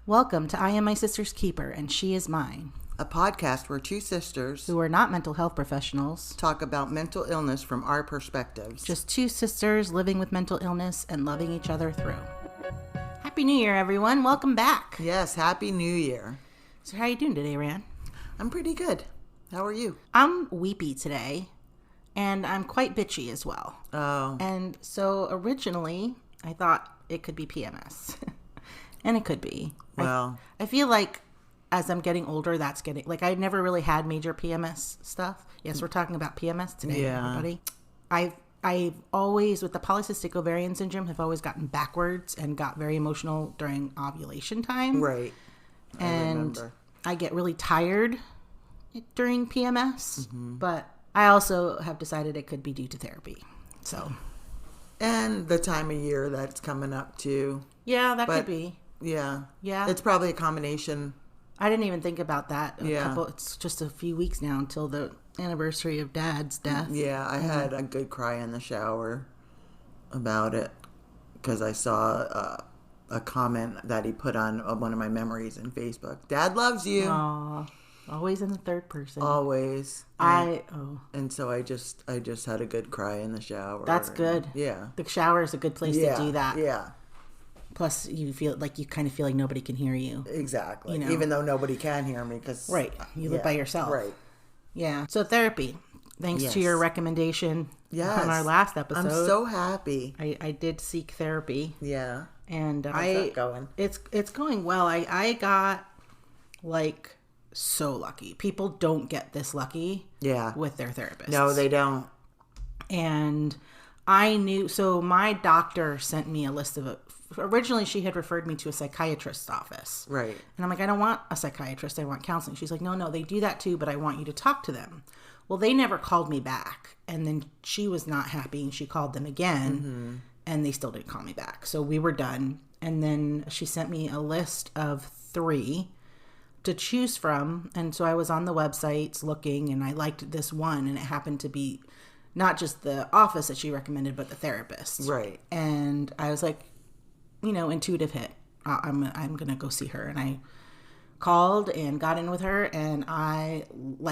Welcome to I Am My Sister's Keeper and She Is Mine, a podcast where two sisters who are not mental health professionals talk about mental illness from our perspectives. Just two sisters living with mental illness and loving each other through. Happy New Year, everyone. Welcome back. Yes, Happy New Year. So how are you doing today, Rand? I'm pretty good. How are you? I'm weepy today, and I'm quite bitchy as well. Oh. And so originally, I thought it could be PMS. And it could be. Well. I feel like as I'm getting older, that's getting... Like, I never really had major PMS stuff. Yes, we're talking about PMS today, everybody. I've always, with the polycystic ovarian syndrome, have always gotten backwards and got very emotional during ovulation time. Right. I remember. I get really tired during PMS, but I also have decided it could be due to therapy. So, and the time of year that's coming up too. Yeah, that could be. Yeah. Yeah. It's probably a combination. I didn't even think about that. Yeah. It's just a few weeks now until the anniversary of Dad's death. Yeah, I had a good cry in the shower about it because I saw a comment that he put on one of my memories in Facebook. Dad loves you. Aw, always in the third person. Always. And so I just had a good cry in the shower. That's good. Yeah. The shower is a good place to do that. Yeah. Plus, you kind of feel like nobody can hear you. Exactly. You know? Even though nobody can hear me because... Right. You live by yourself. Right. Yeah. So therapy. Thanks to your recommendation on our last episode. I'm so happy. I did seek therapy. Yeah. And how's that going? It's going well. I got like so lucky. People don't get this lucky with their therapists. No, they don't. And I knew, so my doctor sent me a list of originally she had referred me to a psychiatrist's office. Right. And I'm like, I don't want a psychiatrist, I want counseling. She's like, no, they do that too, but I want you to talk to them. Well, they never called me back. And then she was not happy and she called them again and they still didn't call me back. So we were done. And then she sent me a list of 3 to choose from. And so I was on the websites looking and I liked this one, and it happened to be not just the office that she recommended, but the therapist. Right. And I was like, intuitive hit. I'm going to go see her. And I called and got in with her, and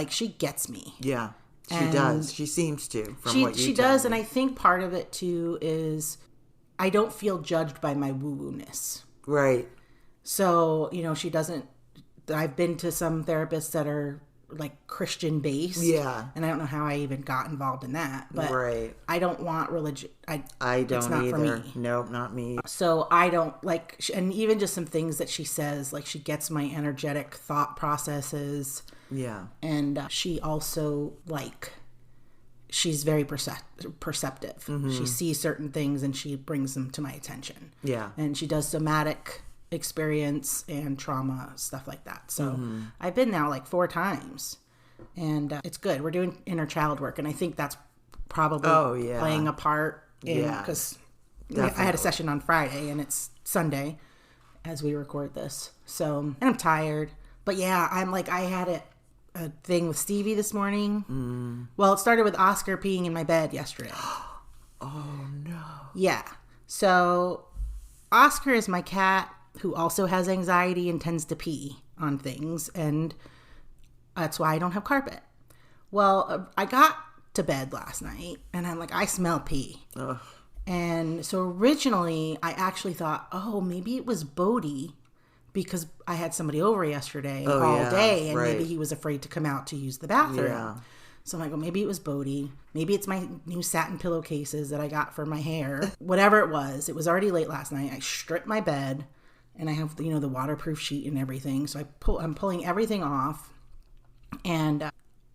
she gets me. Yeah, she does. She seems to, from what you She tell does, me. and I think part of it, too, is I don't feel judged by my woo-woo-ness. Right. So, she doesn't... I've been to some therapists that are like Christian based. Yeah. And I don't know how I even got involved in that. But I don't want religion. I don't it's not either. For me. Nope, not me. So I don't and even just some things that she says, like she gets my energetic thought processes. Yeah. And she also she's very perceptive. She sees certain things and she brings them to my attention. Yeah. And she does somatic experience and trauma, stuff like that. So I've been now 4 times, and it's good. We're doing inner child work, and I think that's probably playing a part because I had a session on Friday and it's Sunday as we record this. So, and I'm tired, but I'm I had a thing with Stevie this morning. Well, it started with Oscar peeing in my bed yesterday. Oh no. Yeah. So Oscar is my cat who also has anxiety and tends to pee on things, and that's why I don't have carpet. Well, I got to bed last night, and I'm like, I smell pee. Ugh. And so originally, I actually thought, maybe it was Bodie, because I had somebody over yesterday all day, and maybe he was afraid to come out to use the bathroom. Yeah. So I'm like, maybe it was Bodie. Maybe it's my new satin pillowcases that I got for my hair. Whatever it was already late last night. I stripped my bed. And I have, the waterproof sheet and everything. So I'm pulling everything off, and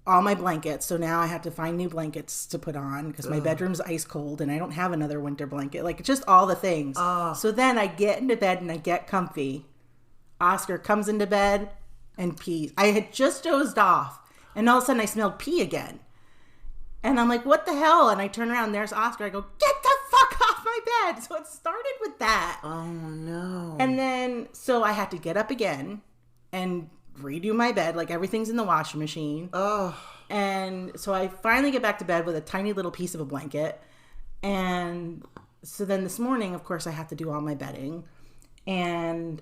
all my blankets. So now I have to find new blankets to put on because my bedroom's ice cold and I don't have another winter blanket. Just all the things. So then I get into bed and I get comfy. Oscar comes into bed and pees. I had just dozed off, and all of a sudden I smelled pee again. And I'm like, what the hell? And I turn around and there's Oscar. I go, get the fuck off my bed. So it started with that. Oh, no. And then, so I had to get up again and redo my bed. Everything's in the washing machine. Oh. And so I finally get back to bed with a tiny little piece of a blanket. And so then this morning, of course, I have to do all my bedding. And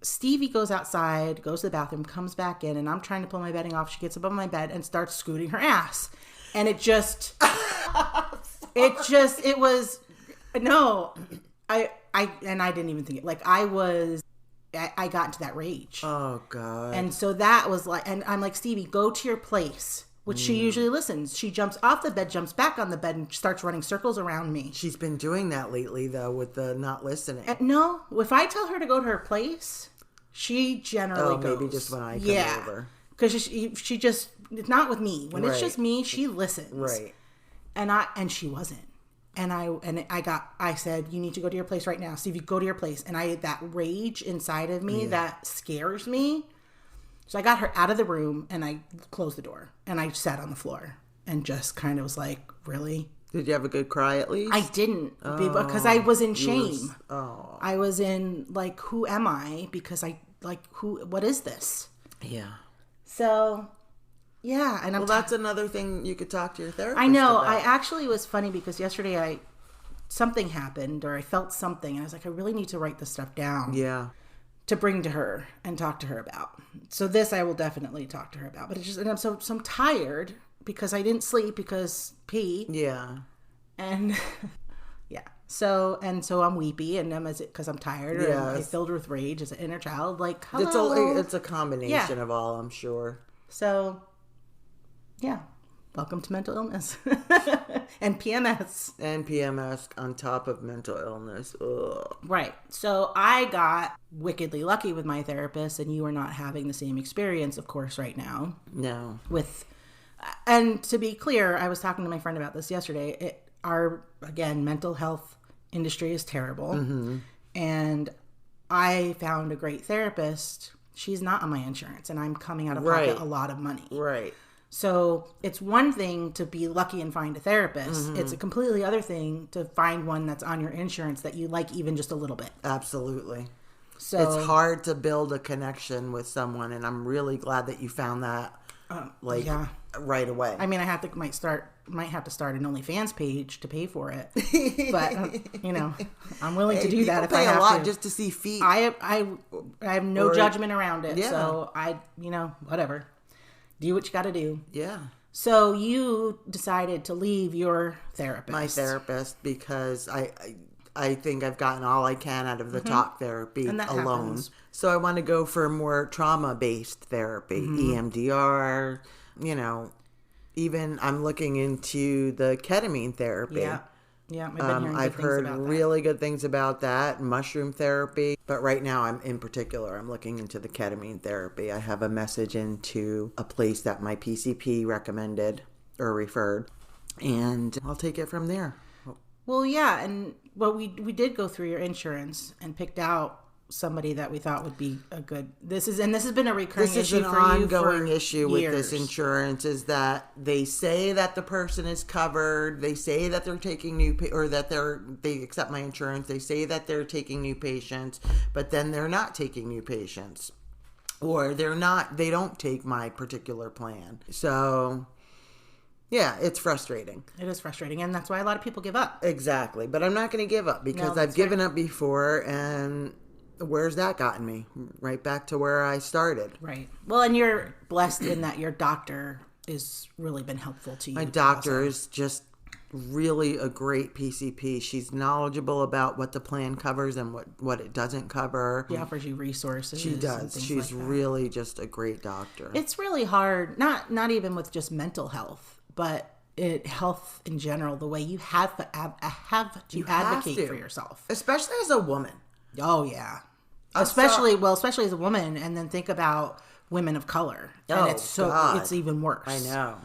Stevie goes outside, goes to the bathroom, comes back in, and I'm trying to pull my bedding off. She gets above my bed and starts scooting her ass. And it just, it was, no, I didn't even think it. Like, I got into that rage. Oh, God. And so that was like, and I'm like, Stevie, go to your place, which she usually listens. She jumps off the bed, jumps back on the bed, and starts running circles around me. She's been doing that lately, though, with the not listening. No, if I tell her to go to her place, she generally goes. Maybe just when I come over. Because she just, it's not with me. When it's just me, she listens. Right. And she wasn't. And I said, you need to go to your place right now. Stevie, go to your place. And that rage inside of me that scares me. So I got her out of the room and I closed the door and I sat on the floor and just kind of was like, really? Did you have a good cry at least? I didn't, because I was in shame. I was in like, who am I? Because what is this? Yeah. So, yeah. And that's another thing you could talk to your therapist I know. about. I actually was funny because yesterday something happened or I felt something and I was like, I really need to write this stuff down. Yeah. To bring to her and talk to her about. So this I will definitely talk to her about. But it's just, and I'm tired because I didn't sleep because pee. Yeah. And yeah. So I'm weepy and because I'm tired or I'm filled with rage as an inner child. Like, hello. It's a combination of all, I'm sure. So yeah. Welcome to mental illness. And PMS. And PMS on top of mental illness. Ugh. Right. So I got wickedly lucky with my therapist, and you are not having the same experience, of course, right now. No. And to be clear, I was talking to my friend about this yesterday. Our mental health industry is terrible. Mm-hmm. And I found a great therapist. She's not on my insurance, and I'm coming out of pocket a lot of money. Right. So it's one thing to be lucky and find a therapist. Mm-hmm. It's a completely other thing to find one that's on your insurance that you like even just a little bit. Absolutely. So it's hard to build a connection with someone, and I'm really glad that you found that right away. I mean, I might have to start an OnlyFans page to pay for it, but I'm willing to do that if I have to. Pay a lot just to see feet. I have no judgment around it, so whatever. Do what you got to do. Yeah. So you decided to leave your therapist. My therapist, because I think I've gotten all I can out of the talk therapy alone. Happens. So I want to go for more trauma-based therapy, EMDR, even I'm looking into the ketamine therapy. Yeah. Yeah, I've been hearing I've heard really good things about that, mushroom therapy. But right now, I'm looking into the ketamine therapy. I have a message into a place that my PCP recommended or referred, and I'll take it from there. Well, yeah, we did go through your insurance and picked out somebody that we thought would be a good. This has been a recurring issue for you. This is an ongoing issue with this insurance, is that they say that the person is covered. They say that they're taking they accept my insurance. They say that they're taking new patients, but then they're not taking new patients, or they don't take my particular plan. So yeah, it's frustrating. It is frustrating, and that's why a lot of people give up. Exactly, but I'm not going to give up because I've given up before, and where's that gotten me? Right back to where I started. Right. Well, and you're blessed in that your doctor has really been helpful to you. My doctor is just really a great PCP. She's knowledgeable about what the plan covers and what it doesn't cover. She offers you resources. She does. She's really just a great doctor. It's really hard, not even with just mental health, but health in general, the way you have to advocate for yourself. Especially as a woman. Oh, yeah. Especially as a woman, and then think about women of color. And it's even worse. I know.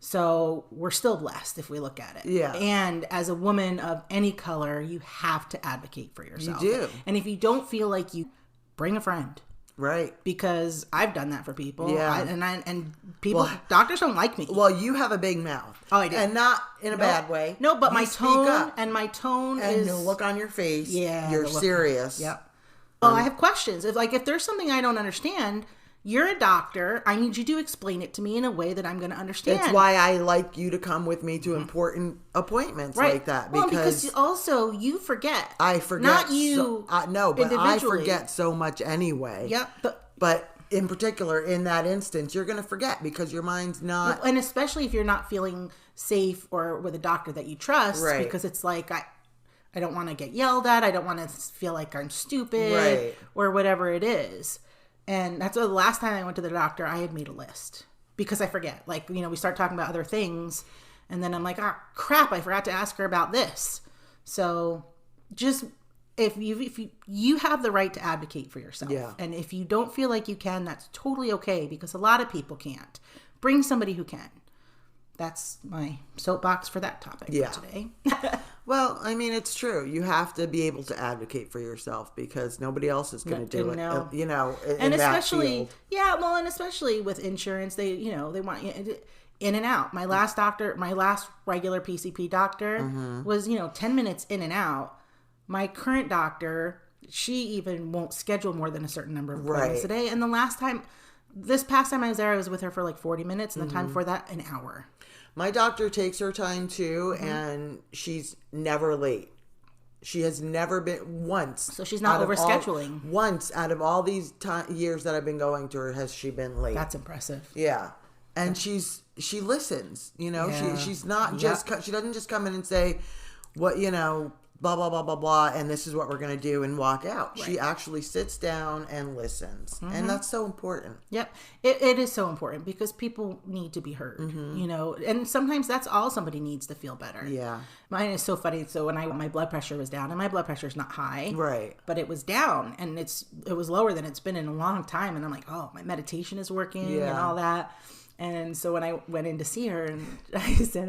So we're still blessed if we look at it. Yeah. And as a woman of any color, you have to advocate for yourself. You do. And if you don't feel like you, bring a friend. Right. Because I've done that for people. Yeah. And people, doctors don't like me. Well, you have a big mouth. Oh, I do. And not in a bad way. No, but my tone and is. the look on your face. Yeah. You're serious. Yep. Well, I have questions. If there's something I don't understand, you're a doctor. I need you to explain it to me in a way that I'm going to understand. That's why I like you to come with me to important appointments like that. Because also you forget. I forget. Not you. But I forget so much anyway. Yep. But in particular, in that instance, you're going to forget because your mind's not. And especially if you're not feeling safe or with a doctor that you trust. Right. Because it's like, I don't want to get yelled at. I don't want to feel like I'm stupid. Or whatever it is. And that's the last time I went to the doctor, I had made a list because I forget. Like, we start talking about other things and then I'm like, oh crap, I forgot to ask her about this. So just if you have the right to advocate for yourself. Yeah. And if you don't feel like you can, that's totally okay because a lot of people can't. Bring somebody who can. That's my soapbox for that topic for today. Well, I mean, it's true. You have to be able to advocate for yourself because nobody else is going to do it. And especially, and especially with insurance, they want you in and out. My last regular PCP doctor was, 10 minutes in and out. My current doctor, she even won't schedule more than a certain number of appointments a day. And this past time I was there, I was with her for like 40 minutes, and the time before that, an hour. My doctor takes her time too, and she's never late. She has never been once. So she's not overscheduling. Once out of all these years that I've been going to her, has she been late? That's impressive. Yeah, and she listens. She's not just she doesn't just come in and say, what blah blah blah blah blah, and this is what we're gonna do and walk out. Right. She actually sits down and listens, and that's so important. Yep, it is so important because people need to be heard. And sometimes that's all somebody needs to feel better. Yeah, mine is so funny. So when my blood pressure was down, and my blood pressure is not high, right, but it was down, and it was lower than it's been in a long time, and I'm like, oh, my meditation is working and all that. And so when I went in to see her and I said,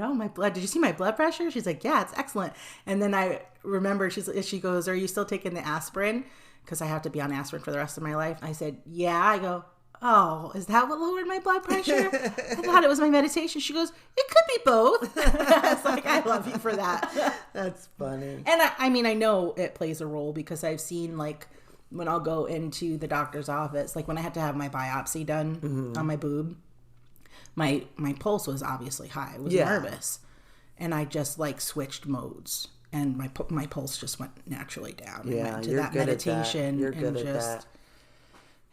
did you see my blood pressure? She's like, yeah, it's excellent. And then I remember she goes, are you still taking the aspirin? Because I have to be on aspirin for the rest of my life. I said, yeah. I go, oh, is that what lowered my blood pressure? I thought it was my meditation. She goes, it could be both. I was like, I love you for that. That's funny. And I know it plays a role because I've seen like when I'll go into the doctor's office, like when I had to have my biopsy done on my boob, my pulse was obviously high. I was nervous. And I just like switched modes. And my pulse just went naturally down. Yeah, and went to you're that good meditation. At that. You're good at that.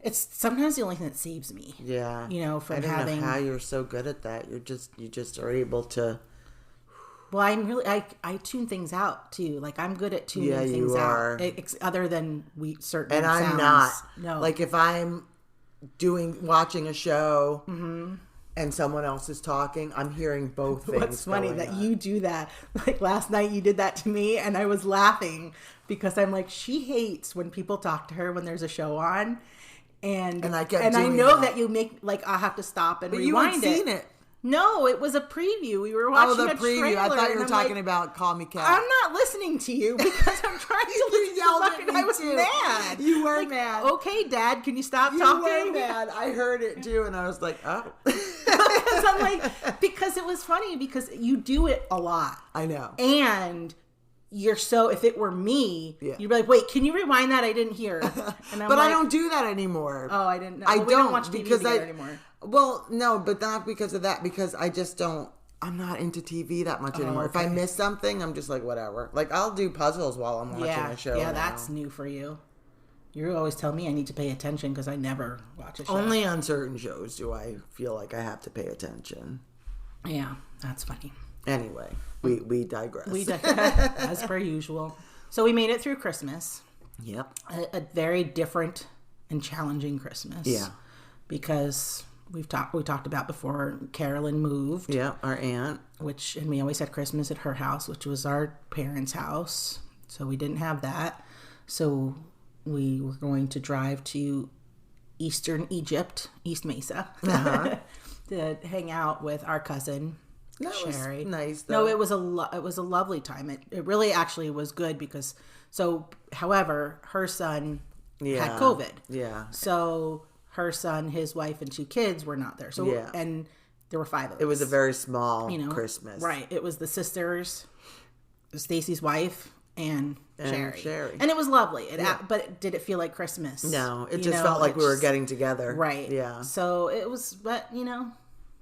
It's sometimes the only thing that saves me. Yeah. From I don't having... know how you're so good at that. You just are able to... Well, I'm really... I tune things out, too. Like, I'm good at tuning things out. Other than certain and sounds. I'm not. No. Like, if I'm watching a show... and someone else is talking, I'm hearing both things. What's funny that you do that. Like last night you did that to me and I was laughing because I'm like, she hates when people talk to her when there's a show on. And I know that you make, like, I'll have to stop and rewind it. You had seen it. No, it was a preview. We were watching a trailer. I thought you were talking about Call Me Kat. I'm not listening to you because I'm trying to listen to the I was mad. You were mad. Okay, Dad, can you stop talking? You were mad. I heard it too, and I was like, oh. Because it was funny because you do it a lot. I know. And if it were me, you'd be like, wait, can you rewind that? I didn't hear. And I don't do that anymore. Oh, I didn't know. I don't watch TV anymore. Well, no, but not because of that, because I just don't, I'm not into TV that much anymore. Okay. If I miss something, I'm just like, whatever. Like, I'll do puzzles while I'm watching a show. Yeah, that's new for you. You always tell me I need to pay attention because I never watch a show. Only on certain shows do I feel like I have to pay attention. Yeah, that's funny. Anyway, we digress. We digress, as per usual. So we made it through Christmas. Yep. A very different and challenging Christmas. Yeah. Because... we talked about before, Carolyn moved. Yeah, our aunt. And we always had Christmas at her house, which was our parents' house. So we didn't have that. So we were going to drive to Eastern Egypt, East Mesa, to hang out with our cousin, Sherry. Was nice, though. No, it was a lovely time. It really actually was good because, however, her son had COVID. Yeah. So... her son, his wife, and 2 kids were not there. So and there were 5 of us. It was a very small Christmas. Right. It was the sisters, Stacy's wife, and Sherry. Sherry. And it was lovely. But did it feel like Christmas? No, it just felt like we were getting together. Right. Yeah. So it was, but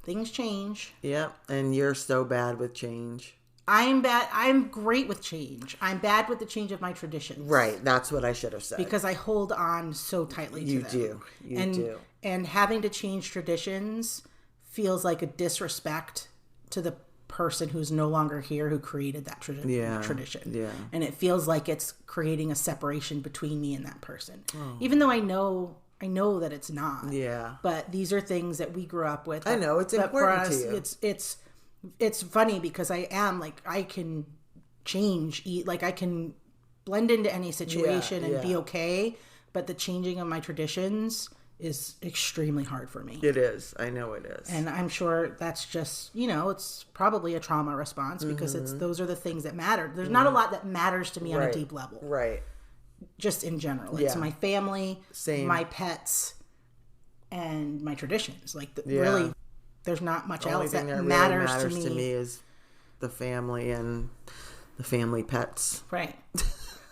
things change. Yep. And you're so bad with change. I'm bad. I'm great with change. I'm bad with the change of my traditions. Right. That's what I should have said. Because I hold on so tightly to them. You do. And having to change traditions feels like a disrespect to the person who's no longer here who created that tradition. Yeah. And it feels like it's creating a separation between me and that person. Oh. Even though I know that it's not. Yeah. But these are things that we grew up with. I know it's important for us, to you. It's funny because I am like, I can change, like I can blend into any situation and be okay. But the changing of my traditions is extremely hard for me. It is. I know it is. And I'm sure that's just, it's probably a trauma response because those are the things that matter. There's not a lot that matters to me on a deep level. Right. Just in general. It's my family, Same. My pets, and my traditions. Like really, there's not much else that matters to me. To me is the family and the family pets. Right.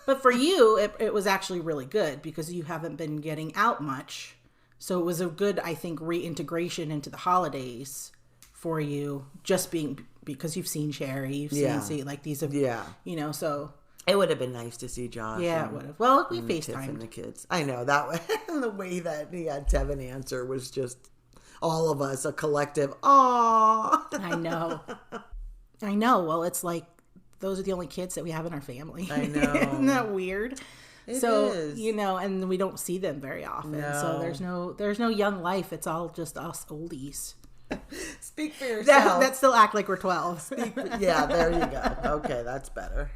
But for you, it was actually really good because you haven't been getting out much. So it was a good, I think, reintegration into the holidays for you, just because you've seen Sherry, you've seen like these, so. It would have been nice to see Josh. Yeah, it would have. Well, we FaceTimed. And the kids. I know, that way. The way that he had Tevin answer was just all of us, a collective, aww. I know. Well, it's like, those are the only kids that we have in our family. I know. Isn't that weird? It is. And we don't see them very often. No. So there's no young life. It's all just us oldies. Speak for yourself. That still act like we're 12. Yeah, there you go. Okay, that's better.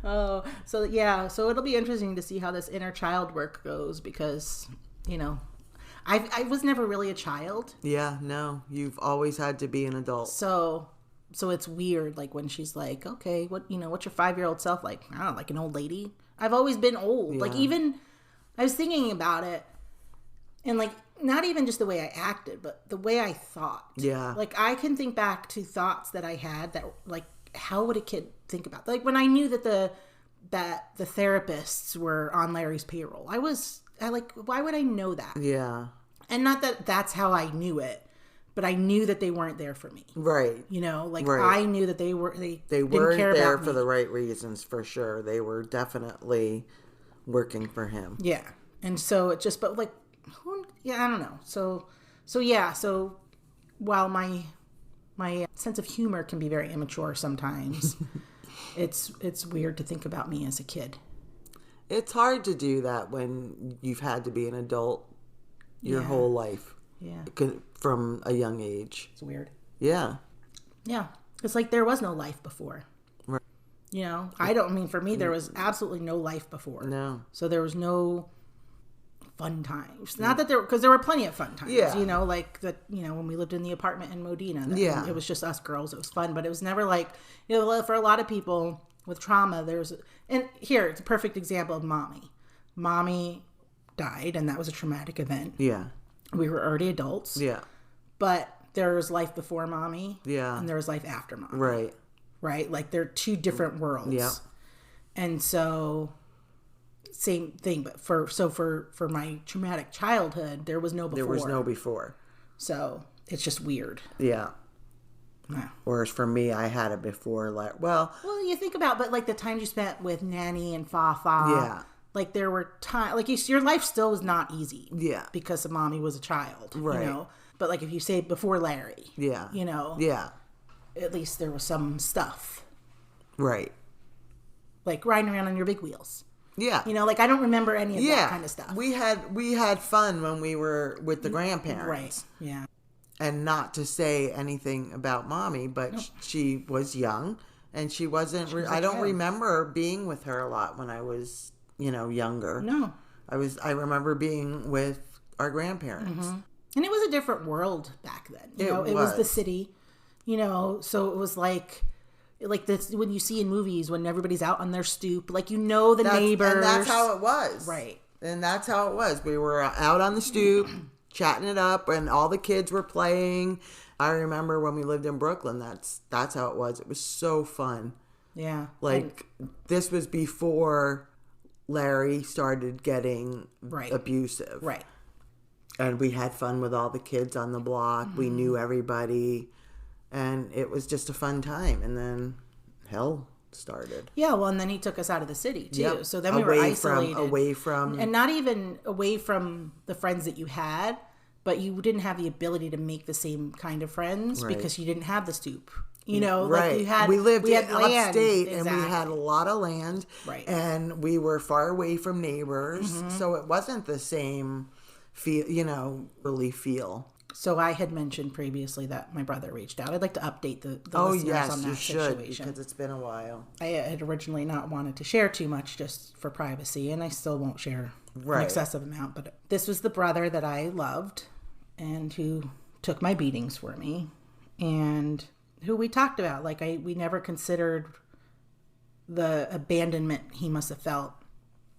Oh, so it'll be interesting to see how this inner child work goes because, I was never really a child. Yeah, no, you've always had to be an adult. So it's weird, like when she's like, okay, what's your 5-year-old self like? I don't know, like an old lady. I've always been old. Yeah. Like even, I was thinking about it, and like not even just the way I acted, but the way I thought. Yeah. Like I can think back to thoughts that I had that like, how would a kid think about? Like when I knew that the therapists were on Larry's payroll, why would I know that? Yeah. And not that that's how I knew it. But I knew that they weren't there for me. Right. I knew that they weren't care there for the right reasons, for sure. They were definitely working for him. Yeah. And so it just, but like, I don't know. So while my sense of humor can be very immature sometimes, it's weird to think about me as a kid. It's hard to do that when you've had to be an adult your whole life. Yeah. From a young age. It's weird. Yeah. Yeah. It's like there was no life before. Right. For me, there was absolutely no life before. No. So there was no fun times. Not that because there were plenty of fun times. Yeah. When we lived in the apartment in Modena. Yeah. It was just us girls. It was fun, but it was never like, for a lot of people with trauma, and here, it's a perfect example of mommy. Mommy died, and that was a traumatic event. Yeah. We were already adults. Yeah. But there was life before mommy. Yeah. And there was life after mommy. Right. Right? Like they're two different worlds. Yeah. And so same thing, but for my traumatic childhood, there was no before. There was no before. So it's just weird. Yeah. Yeah. Whereas for me, I had it before. Well, you think about, but like the times you spent with Nanny and Fafa. Yeah. Like there were times, like your life still was not easy. Yeah. Because mommy was a child. Right. But like if you say before Larry. Yeah. Yeah. At least there was some stuff. Right. Like riding around on your big wheels. Yeah. I don't remember any of that kind of stuff. We had fun when we were with the grandparents. Right. Yeah. And not to say anything about mommy, but she was young and she wasn't, I don't remember being with her a lot when I was, younger. No. I remember being with our grandparents. Mm-hmm. And it was a different world back then. It was the city, so it was like this when you see in movies when everybody's out on their stoop, like the neighbors. And that's how it was. Right. And that's how it was. We were out on the stoop, chatting it up, and all the kids were playing. I remember when we lived in Brooklyn, that's how it was. It was so fun. Yeah. Like, this was before Larry started getting abusive. Right. And we had fun with all the kids on the block. We knew everybody. And it was just a fun time. And then hell started. Yeah, well, and then he took us out of the city, too. Yep. So then we were isolated. Away from... And not even away from the friends that you had, but you didn't have the ability to make the same kind of friends because you didn't have the stoop. You know, like you had... We lived had land. upstate, and we had a lot of land. Right. And we were far away from neighbors. So it wasn't the same feel, really feel. So I had mentioned previously that my brother reached out. I'd like to update the listeners on that situation. Because it's been a while. I had originally not wanted to share too much just for privacy, and I still won't share an excessive amount. But this was the brother that I loved and who took my beatings for me and who we talked about. Like, we never considered the abandonment he must have felt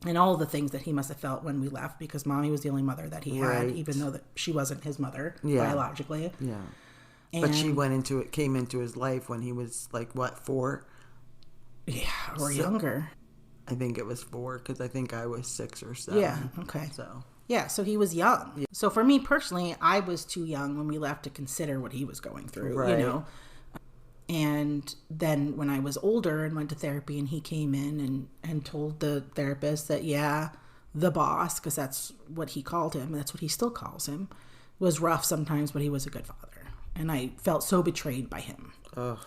and all the things that he must have felt when we left, because Mommy was the only mother that he had, even though that she wasn't his mother biologically. Yeah. And, but she came into his life when he was like, what, 4? Yeah, or younger. I think it was 4, because I think I was 6 or 7. Yeah, okay. So he was young. Yeah. So for me personally, I was too young when we left to consider what he was going through, you know. And then when I was older and went to therapy, and he came in and told the therapist that, the boss, because that's what he called him, that's what he still calls him, was rough sometimes, but he was a good father. And I felt so betrayed by him. Ugh.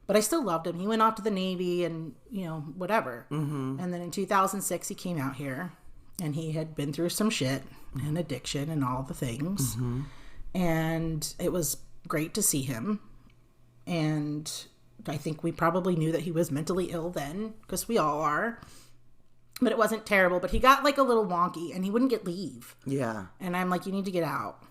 But I still loved him. He went off to the Navy and, whatever. Mm-hmm. And then in 2006, he came out here, and he had been through some shit and addiction and all the things. Mm-hmm. And it was great to see him. And I think we probably knew that he was mentally ill then, because we all are. But it wasn't terrible. But he got like a little wonky, and he wouldn't get leave. Yeah. And I'm like, you need to get out.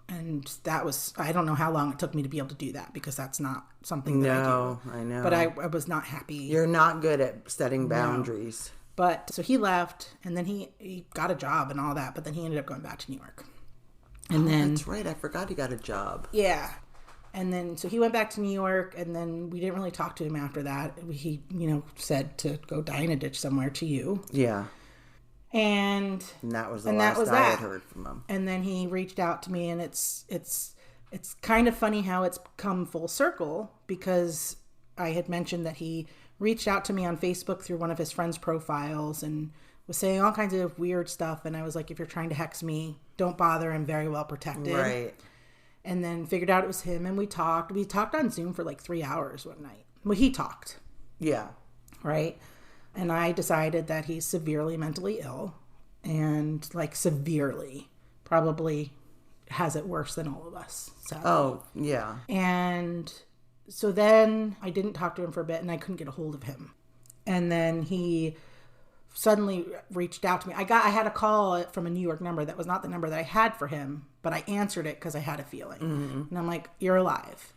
And that was, I don't know how long it took me to be able to do that, because that's not something that I do. I know. But I was not happy. You're not good at setting boundaries. No. But so he left, and then he got a job and all that, but then he ended up going back to New York. And then that's right. I forgot he got a job. Yeah. And then, so he went back to New York, and then we didn't really talk to him after that. He, said to go die in a ditch somewhere to you. Yeah. And that was the last I had heard from him. And then he reached out to me, and it's kind of funny how it's come full circle, because I had mentioned that he reached out to me on Facebook through one of his friends' profiles and was saying all kinds of weird stuff. And I was like, if you're trying to hex me, don't bother. I'm very well protected. Right. And then figured out it was him, and we talked. We talked on Zoom for like 3 hours one night. Well, he talked. Yeah. Right? And I decided that he's severely mentally ill, and like severely, probably has it worse than all of us. Sadly. Oh, yeah. And so then I didn't talk to him for a bit, and I couldn't get a hold of him. And then he suddenly reached out to me. I had a call from a New York number that was not the number that I had for him, but I answered it because I had a feeling. Mm-hmm. And I'm like, you're alive.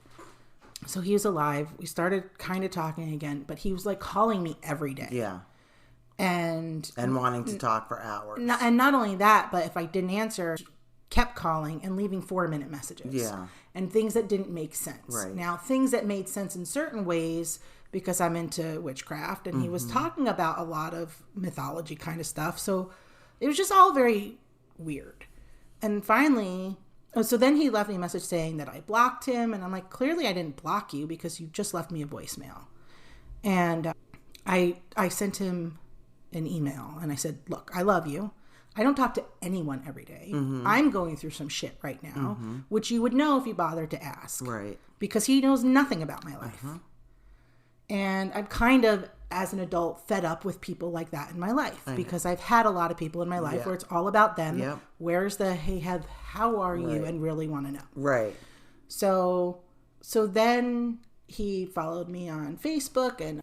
So he was alive. We started kind of talking again, but he was like calling me every day. Yeah. And wanting to talk for hours. And not only that, but if I didn't answer, kept calling and leaving 4-minute messages. Yeah. And things that didn't make sense. Right. Now, things that made sense in certain ways, because I'm into witchcraft, and he was talking about a lot of mythology kind of stuff. So it was just all very weird. And finally, so then he left me a message saying that I blocked him. And I'm like, clearly I didn't block you, because you just left me a voicemail. And I sent him an email, and I said, look, I love you. I don't talk to anyone every day. Mm-hmm. I'm going through some shit right now, which you would know if you bothered to ask. Right. Because he knows nothing about my life. And I'm kind of, as an adult, fed up with people like that in my life, because I've had a lot of people in my life where it's all about them. Yep. Where's the, hey, how are you? And really want to know. Right. So then he followed me on Facebook and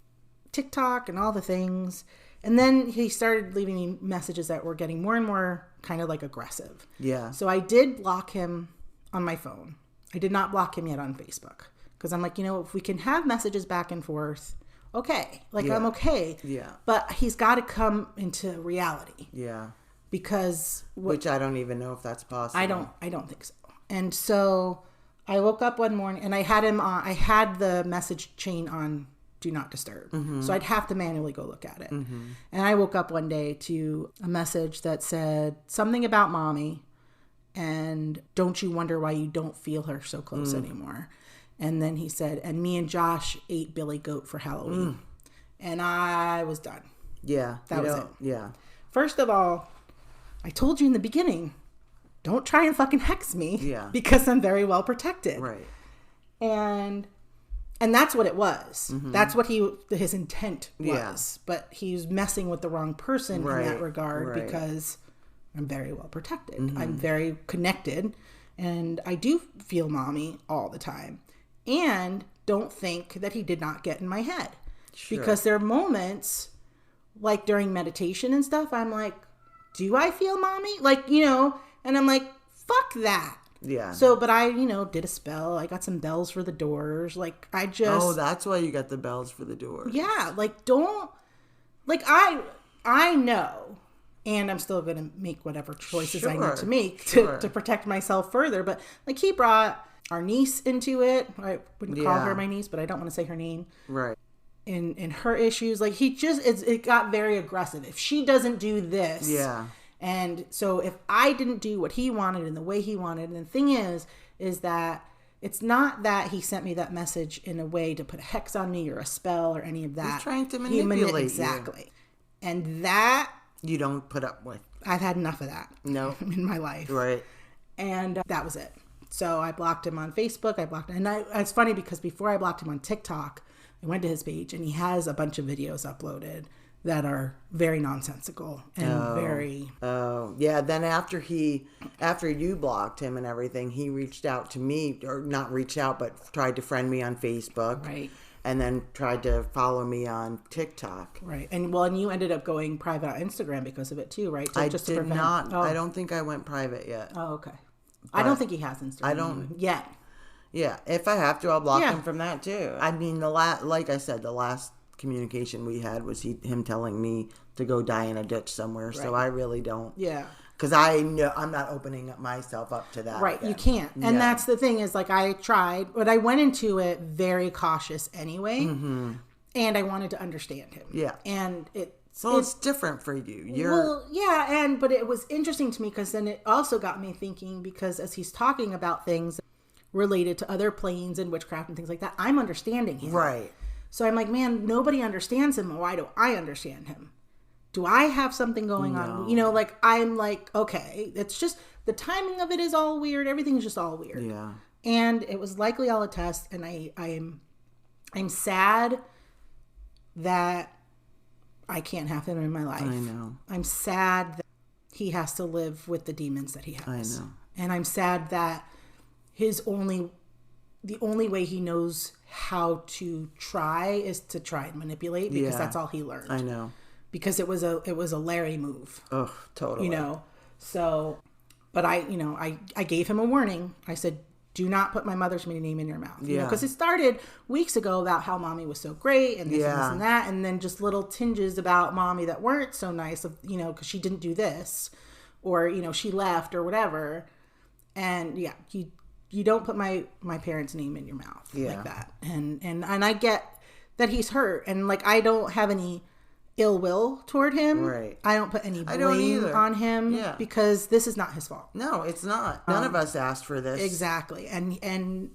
TikTok and all the things. And then he started leaving me messages that were getting more and more kind of like aggressive. Yeah. So I did block him on my phone. I did not block him yet on Facebook. Because I'm like, if we can have messages back and forth, okay. Like, I'm okay. Yeah. But he's got to come into reality. Yeah. Because... Which I don't even know if that's possible. I don't think so. And so I woke up one morning, and I had him on... I had the message chain on do not disturb. So I'd have to manually go look at it. And I woke up one day to a message that said something about mommy and don't you wonder why you don't feel her so close anymore. And then he said, and me and Josh ate Billy Goat for Halloween. And I was done. Yeah. That was it. Yeah. First of all, I told you in the beginning, don't try and fucking hex me. Yeah. Because I'm very well protected. Right. And that's what it was. That's what his intent was. Yeah. But he's messing with the wrong person in that regard Right. because I'm very well protected. I'm very connected. And I do feel mommy all the time. And don't think that he did not get in my head. Sure. Because there are moments, like during meditation and stuff, I'm like, do I feel mommy? Like, and I'm like, fuck that. Yeah. So, but I, did a spell. I got some bells for the doors. Like, I just... Oh, that's why you got the bells for the doors. Yeah. Like, don't... Like, I know, and I'm still going to make whatever choices I need to make to protect myself further. But, like, he brought our niece into it. I wouldn't call her my niece, but I don't want to say her name. Right. In her issues. Like, he just... It got very aggressive. If she doesn't do this... Yeah. And so if I didn't do what he wanted in the way he wanted, and the thing is that it's not that he sent me that message in a way to put a hex on me or a spell or any of that. He's trying to manipulate exactly. you. And that... You don't put up with. I've had enough of that. No. In my life. Right. And that was it. So I blocked him on Facebook. It's funny because before I blocked him on TikTok, I went to his page and he has a bunch of videos uploaded that are very nonsensical and very... Oh, yeah. Then after you blocked him and everything, he reached out to me, or not reached out, but tried to friend me on Facebook. Right. And then tried to follow me on TikTok. Right. And you ended up going private on Instagram because of it too, right? I did not. I don't think I went private yet. Oh, okay. I don't think he has Instagram. I don't yet. Yeah. If I have to, I'll block him from that too. I mean, like I said, the last communication we had was him telling me to go die in a ditch somewhere. Right. So I really don't. Yeah. Because I know I'm not opening myself up to that. Right. Again. You can't. And that's the thing is, like, I tried, but I went into it very cautious anyway. And I wanted to understand him. Yeah. And it's different for you. But it was interesting to me because then it also got me thinking, because as he's talking about things related to other planes and witchcraft and things like that, I'm understanding him. Right. So I'm like, man, nobody understands him. Why do I understand him? Do I have something going on? Like, I'm like, okay, it's just the timing of it is all weird. Everything's just all weird. Yeah. And it was likely all a test. And I'm sad that I can't have him in my life. I know. I'm sad that he has to live with the demons that he has. I know. And I'm sad that the only way he knows how to try is to try and manipulate, because that's all he learned. I know. Because it was a Larry move. Oh, totally. So, but I gave him a warning. I said, do not put my mother's name in your mouth. Yeah. Because it started weeks ago about how mommy was so great and this and this and that. And then just little tinges about mommy that weren't so nice, because she didn't do this, or, she left or whatever. And you don't put my parents' name in your mouth like that. And I get that he's hurt, and like, I don't have any ill will toward him. Right. I don't put any blame on him because this is not his fault. No, it's not. None of us asked for this. Exactly. And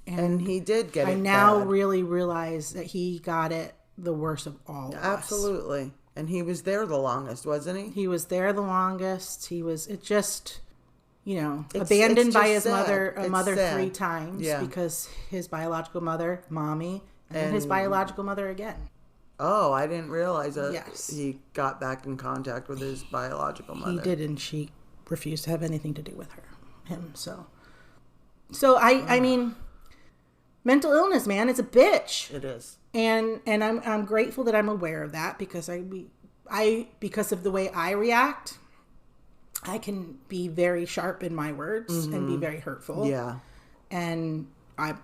he did get it. I now really realize that he got it the worst of all of us. Absolutely. And he was there the longest, wasn't he? He was there the longest. Abandoned by his mother 3 times because his biological mother, mommy, and his biological mother again. Oh, I didn't realize that he got back in contact with his biological mother. He did, and she refused to have anything to do with him. So I mean, mental illness, man, it's a bitch. It is. And I'm grateful that I'm aware of that, because because of the way I react, I can be very sharp in my words and be very hurtful. Yeah. And I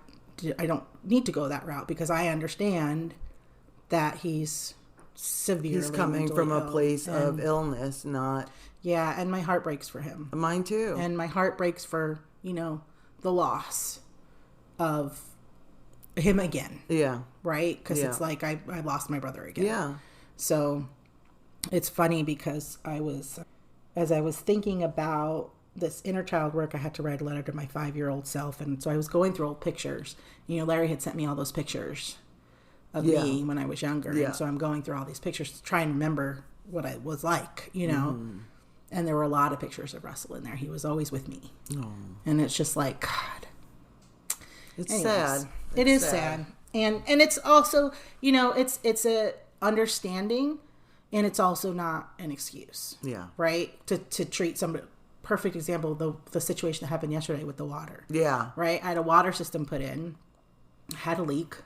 don't need to go that route, because I understand that he's severely coming from a place of illness, not... Yeah, and my heart breaks for him. Mine too. And my heart breaks for, the loss of him again. Yeah. Right? Because Yeah. it's like I lost my brother again. Yeah. So it's funny because as I was thinking about this inner child work, I had to write a letter to my 5-year-old self. And so I was going through old pictures. Larry had sent me all those pictures of me when I was younger. Yeah. And so I'm going through all these pictures to try and remember what I was like, And there were a lot of pictures of Russell in there. He was always with me. Oh. And it's just like, God. It's sad. It is sad. And it's also, it's a understanding, and it's also not an excuse. Yeah. Right? To treat somebody. Perfect example, the situation that happened yesterday with the water. Yeah. Right? I had a water system put in, had a leak,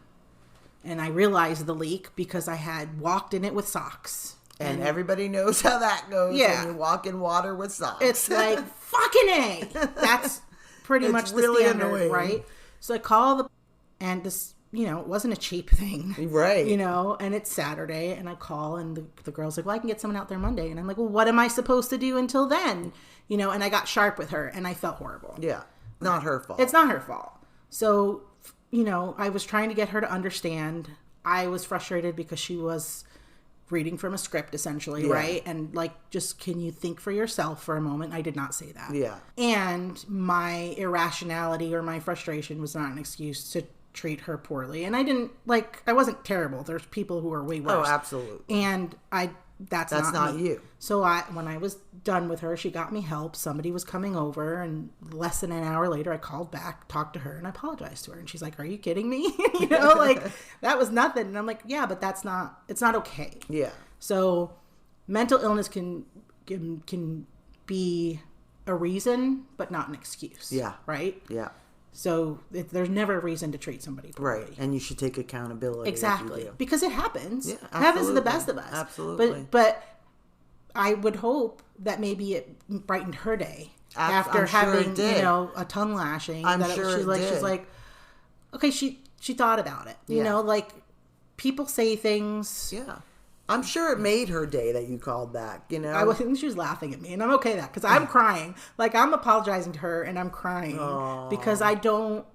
and I realized the leak because I had walked in it with socks. And everybody knows how that goes when you walk in water with socks. It's like, fucking A! That's pretty much the really standard, annoying. Right? So I call and this, it wasn't a cheap thing. Right. And it's Saturday, and I call, and the girl's like, well, I can get someone out there Monday. And I'm like, well, what am I supposed to do until then? And I got sharp with her, and I felt horrible. Yeah. Not her fault. It's not her fault. So, I was trying to get her to understand. I was frustrated because she was reading from a script, essentially, right? And just, can you think for yourself for a moment? I did not say that. Yeah. And my irrationality or my frustration was not an excuse to treat her poorly. And I wasn't terrible. There's people who are way worse. Oh, absolutely. And that's not me. You. So when I was done with her, she got me help. Somebody was coming over, and less than an hour later, I called back, talked to her, and I apologized to her. And she's like, "Are you kidding me?" That was nothing. And I'm like, "Yeah, but it's not okay." Yeah. So mental illness can be a reason, but not an excuse. Yeah. Right? Yeah. So there's never a reason to treat somebody poorly. Right. And you should take accountability. Exactly. Because it happens. Yeah, it happens to the best of us. Absolutely. But I would hope that maybe it brightened her day after having, a tongue lashing. She's like, okay, she thought about it. You know, people say things. Yeah. I'm sure it made her day that you called back, I think she was laughing at me, and I'm okay with that, because I'm crying. I'm apologizing to her, and I'm crying because I don't,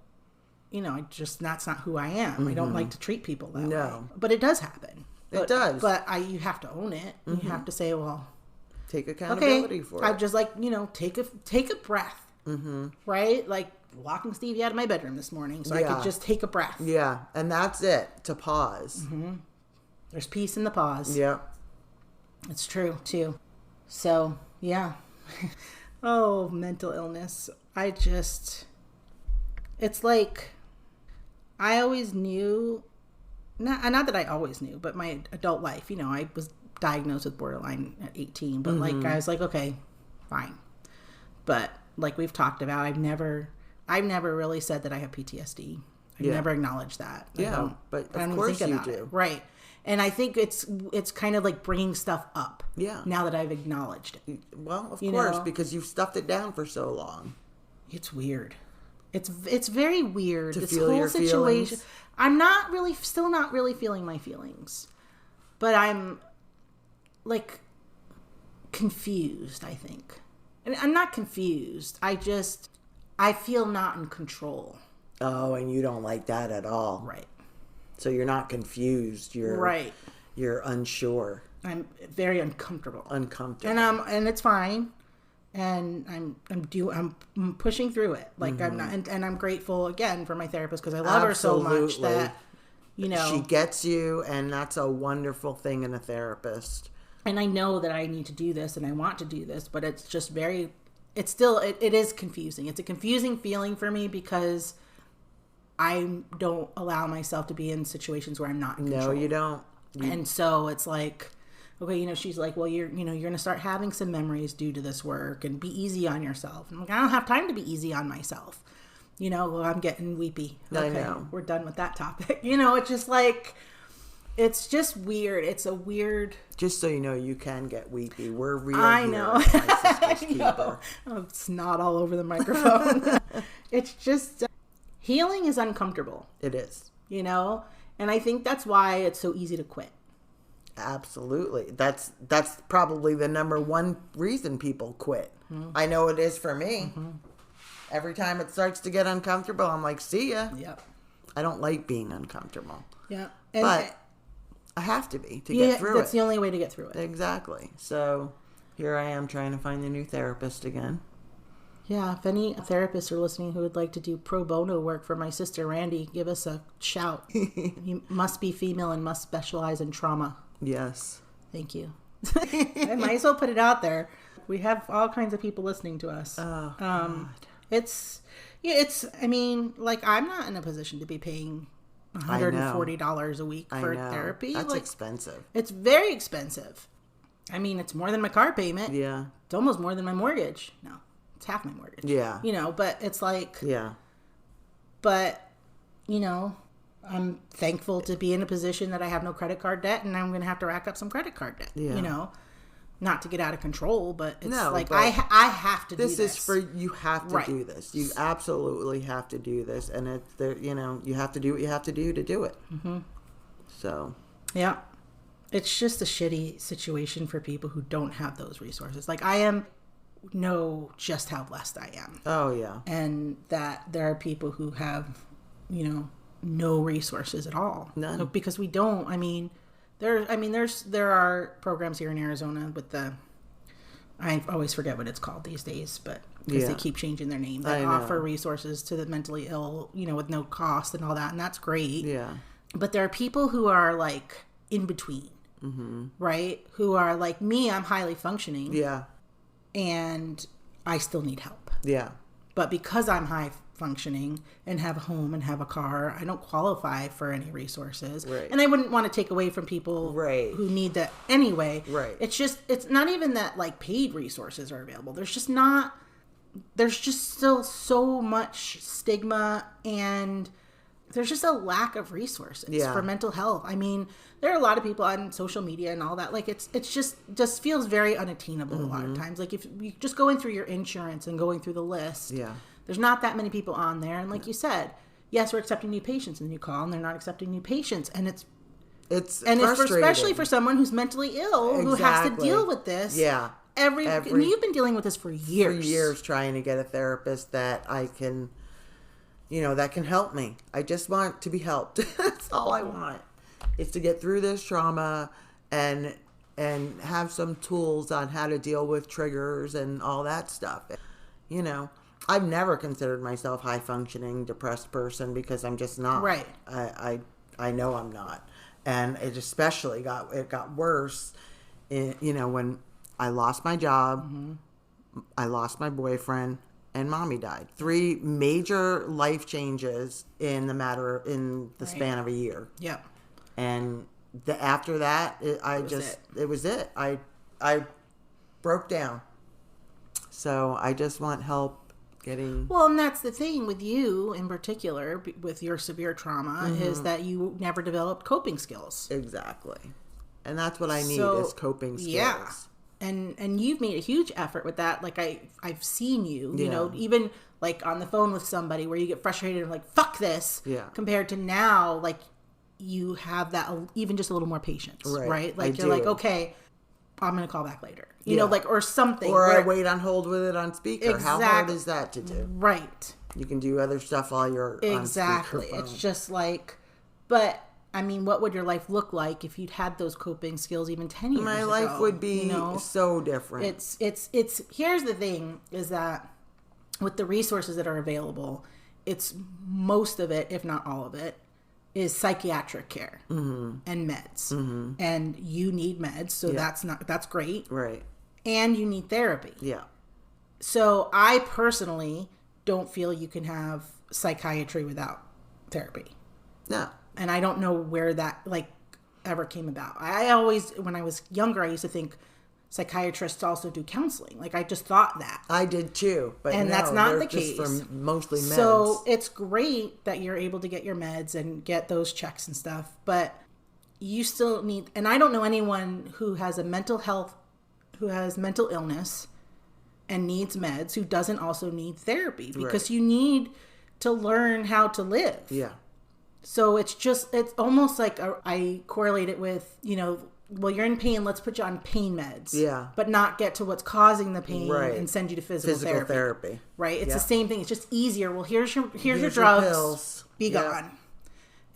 that's not who I am. Mm-hmm. I don't like to treat people that way. But it does happen. It does. But you have to own it. Mm-hmm. You have to say, well, take accountability for it. I'm just take a breath. Mm-hmm. Right? Locking Stevie out of my bedroom this morning so I could just take a breath. Yeah, and that's it, to pause. Mm-hmm. There's peace in the pause. Yeah. It's true, too. So, yeah. Oh, mental illness. It's like, I always knew, not that I always knew, but my adult life, I was diagnosed with borderline at 18, but I was like, okay, fine. But we've talked about, I've never really said that I have PTSD. I've never acknowledged that. But of course you do. Right. And I think it's kind of bringing stuff up. Yeah. Now that I've acknowledged it. Well, of course, because you've stuffed it down for so long. It's weird. It's very weird. This whole your situation. Feelings. I'm still not really feeling my feelings, but I'm confused. I think, and I'm not confused. I feel not in control. Oh, and you don't like that at all, right? So you're not confused. You're right. You're unsure. I'm very uncomfortable. Uncomfortable. And it's fine. And I'm pushing through it. I'm not, and I'm grateful again for my therapist because I love her so much that, she gets you, and that's a wonderful thing in a therapist. And I know that I need to do this and I want to do this, but it's just it is confusing. It's a confusing feeling for me because I don't allow myself to be in situations where I'm not in control. No, you don't. And so it's like, okay, she's like, well, you're going to start having some memories due to this work and be easy on yourself. And I'm like, I don't have time to be easy on myself. Well, I'm getting weepy. Okay, I know. We're done with that topic. It's just it's just weird. It's a weird. Just so you know, you can get weepy. We're real. I know. I know. Oh, snot all over the microphone. It's just, healing is uncomfortable. It is. And I think that's why it's so easy to quit. Absolutely. That's probably the number one reason people quit. Mm-hmm. I know it is for me. Mm-hmm. Every time it starts to get uncomfortable, I'm like, see ya. Yep. I don't like being uncomfortable. Yeah. But I have to be to get through it. That's the only way to get through it. Exactly. So here I am trying to find a new therapist again. Yeah, if any therapists are listening who would like to do pro bono work for my sister Randi, give us a shout. You must be female and must specialize in trauma. Yes. Thank you. I might as well put it out there. We have all kinds of people listening to us. Oh, God. I mean, like, I'm not in a position to be paying $140 a week for therapy. That's expensive. It's very expensive. I mean, it's more than my car payment. Yeah. It's almost more than my mortgage. No, it's half my mortgage. Yeah. You know, but it's like... Yeah. But, you know, I'm thankful to be in a position that I have no credit card debt, and I'm going to have to rack up some credit card debt. Yeah. You know, not to get out of control, but it's I have to do this. This is for, you have to do this. You absolutely have to do this. And it's there, you know, you have to do what you have to do it. Mm-hmm. So. Yeah. It's just a shitty situation for people who don't have those resources. Like, I know just how blessed I am. Oh, yeah. And that there are people who have, you know, no resources at all. None. Because we don't. I mean, there are programs here in Arizona with I always forget what it's called these days, but because they keep changing their name, that offer resources to the mentally ill, you know, with no cost and all that, and that's great. Yeah. But there are people who are like in between, right? Who are like me. I'm highly functioning. Yeah. And I still need help. Yeah. But because I'm high functioning and have a home and have a car, I don't qualify for any resources. Right. And I wouldn't want to take away from people who need that anyway. Right. It's not even that like paid resources are available. There's just still so much stigma, and there's just a lack of resources for mental health. I mean, there are a lot of people on social media and all that. Like it's just feels very unattainable a lot of times. Like if you just going through your insurance and going through the list, there's not that many people on there. And like you said, yes, we're accepting new patients, and then you call and they're not accepting new patients, and it's especially for someone who's mentally ill who has to deal with this. Yeah. And you've been dealing with this for years. For years, trying to get a therapist that I can, you know, that can help me. I just want to be helped. That's all I want, is to get through this trauma and have some tools on how to deal with triggers and all that stuff. You know, I've never considered myself high functioning depressed person, because I'm just not. Right. I know I'm not. And it especially got worse, you know, when I lost my job, I lost my boyfriend, and mommy died. 3 major life changes in the span of a year. Yep. And after that, it was it. I broke down. So I just want help getting... Well, and that's the thing with you in particular, with your severe trauma, is that you never developed coping skills. Exactly. And that's what I need, is coping skills. Yeah. And you've made a huge effort with that. Like I've seen you, you know, even like on the phone with somebody where you get frustrated and like, fuck this. Yeah. Compared to now, like you have that even just a little more patience, right? Like you're like, okay, I'm going to call back later, you know, like, or something. Or I wait on hold with it on speaker. Exactly. How hard is that to do? Right. You can do other stuff while you're on speakerphone. It's just like, but I mean, what would your life look like if you'd had those coping skills even 10 years ago? My life would be so different. It's here's the thing, is that with the resources that are available, it's most of it, if not all of it, is psychiatric care and meds. And you need meds, so that's great. Right. And you need therapy. Yeah. So I personally don't feel you can have psychiatry without therapy. No. And I don't know where that like ever came about. I always, when I was younger, I used to think psychiatrists also do counseling. Like I just thought that. I did too, but that's not the case. Just for mostly meds. So it's great that you're able to get your meds and get those checks and stuff, but you still need. And I don't know anyone who has mental illness and needs meds who doesn't also need therapy, because you need to learn how to live. Yeah. So it's almost like I correlate it with, you know, well, you're in pain, let's put you on pain meds. Yeah. But not get to what's causing the pain and send you to physical therapy. Right? It's the same thing. It's just easier. Well, here's your drugs. Pills. Be gone.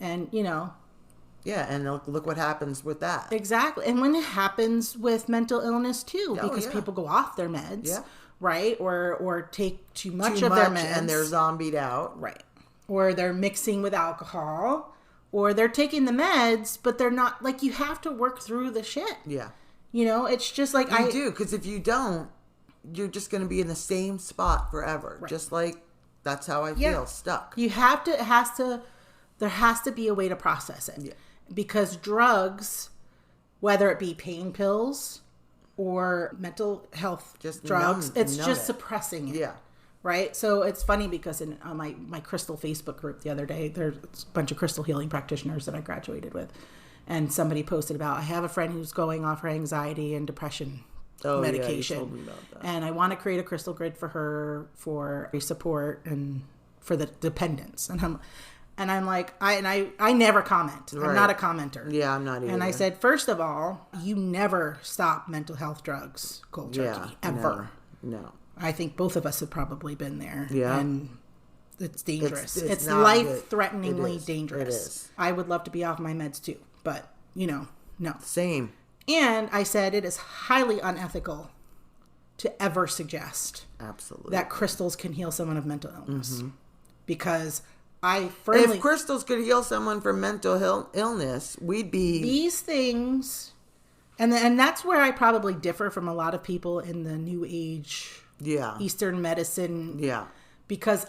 And, Yeah, and look what happens with that. exactly. And when it happens with mental illness too, because people go off their meds, right? Or take too much of their meds. And they're zombied out. Right. Or they're mixing with alcohol. Or they're taking the meds, but they're not, like, you have to work through the shit. Yeah. It's just like You do, because if you don't, you're just going to be in the same spot forever. Right. Just like, that's how I feel, stuck. You have to, there has to be a way to process it. Yeah. Because drugs, whether it be pain pills or mental health drugs, it's just suppressing it. Yeah. Right? So it's funny because in my Crystal Facebook group the other day, there's a bunch of crystal healing practitioners that I graduated with. And somebody posted about, I have a friend who's going off her anxiety and depression medication. Yeah, you told me about that. And I want to create a crystal grid for her for support and for the dependence. And I'm like, I never comment. Right. I'm not a commenter. Yeah, I'm not either. And I said, first of all, you never stop mental health drugs cold turkey, ever. No. I think both of us have probably been there. Yeah. And it's dangerous. It's life-threateningly dangerous. It is. I would love to be off my meds too, but, no. Same. And I said it is highly unethical to ever suggest that crystals can heal someone of mental illness. Mm-hmm. Because if crystals could heal someone from mental illness, we'd be... These things... And that's where I probably differ from a lot of people in the New Age... Eastern medicine. Yeah. Because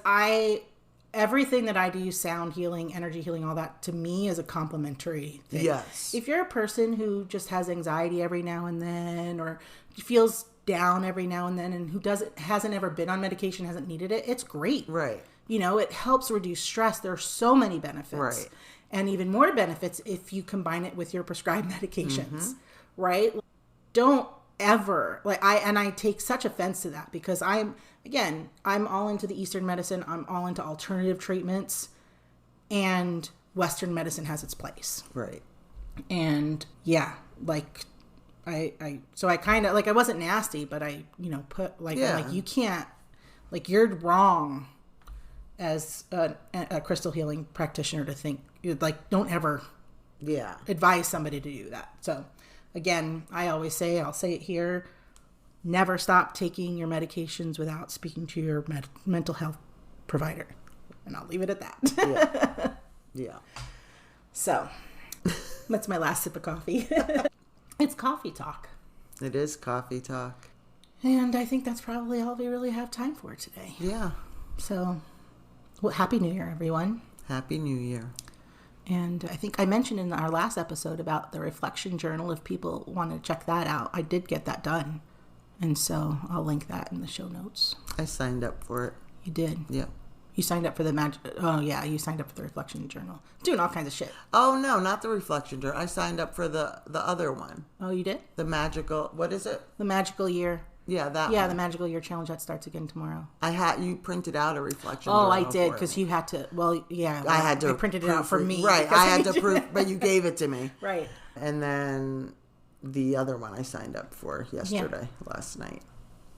everything that I do, sound healing, energy healing, all that, to me is a complementary thing. Yes. If you're a person who just has anxiety every now and then, or feels down every now and then, and who hasn't ever been on medication, hasn't needed it, it's great. Right. It helps reduce stress. There are so many benefits. Right. And even more benefits if you combine it with your prescribed medications. Right? Don't ever I take such offense to that, because I'm all into the Eastern medicine. I'm all into alternative treatments, and Western medicine has its place. Right. And I kind of I wasn't nasty, but I put you can't, you're wrong as a crystal healing practitioner to think don't ever advise somebody to do that. So again, I'll say it here, never stop taking your medications without speaking to your mental health provider. And I'll leave it at that. Yeah. So, that's my last sip of coffee. It's coffee talk. It is coffee talk. And I think that's probably all we really have time for today. Yeah. So, Happy New Year, everyone. Happy New Year. And I think I mentioned in our last episode about the reflection journal. If people want to check that out, I did get that done. And so I'll link that in the show notes. I signed up for it. You did? Yeah. You signed up for you signed up for the reflection journal. Doing all kinds of shit. Oh, no, not the reflection journal. I signed up for the other one. Oh, you did? The magical, what is it? The magical year. Yeah, that Yeah, one. the magical year challenge that starts again tomorrow. You printed out a reflection. Oh, I did, because you had to. Well, yeah, I had to. I printed it out for me. Right, I had to proof, but you gave it to me. Right. And then the other one I signed up for yesterday, last night.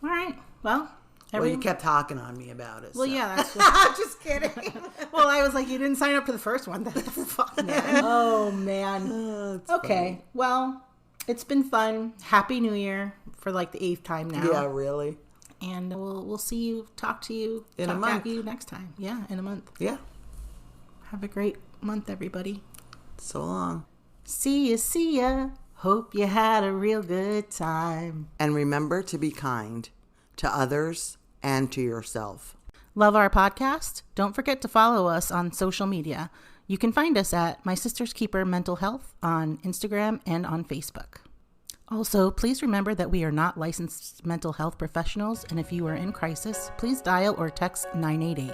All right. Well, you kept talking on me about it. Well, so. yeah, that's just kidding. Well, I was like, you didn't sign up for the first one. What the fuck, man? Oh, man. Okay. Funny. Well, it's been fun. Happy New Year for the 8th time now. Yeah, really. And we'll see you, talk to you next time. Yeah, in a month. Yeah. Have a great month, everybody. So long. See ya. Hope you had a real good time. And remember to be kind to others and to yourself. Love our podcast? Don't forget to follow us on social media. You can find us at My Sister's Keeper Mental Health on Instagram and on Facebook. Also, please remember that we are not licensed mental health professionals, and if you are in crisis, please dial or text 988.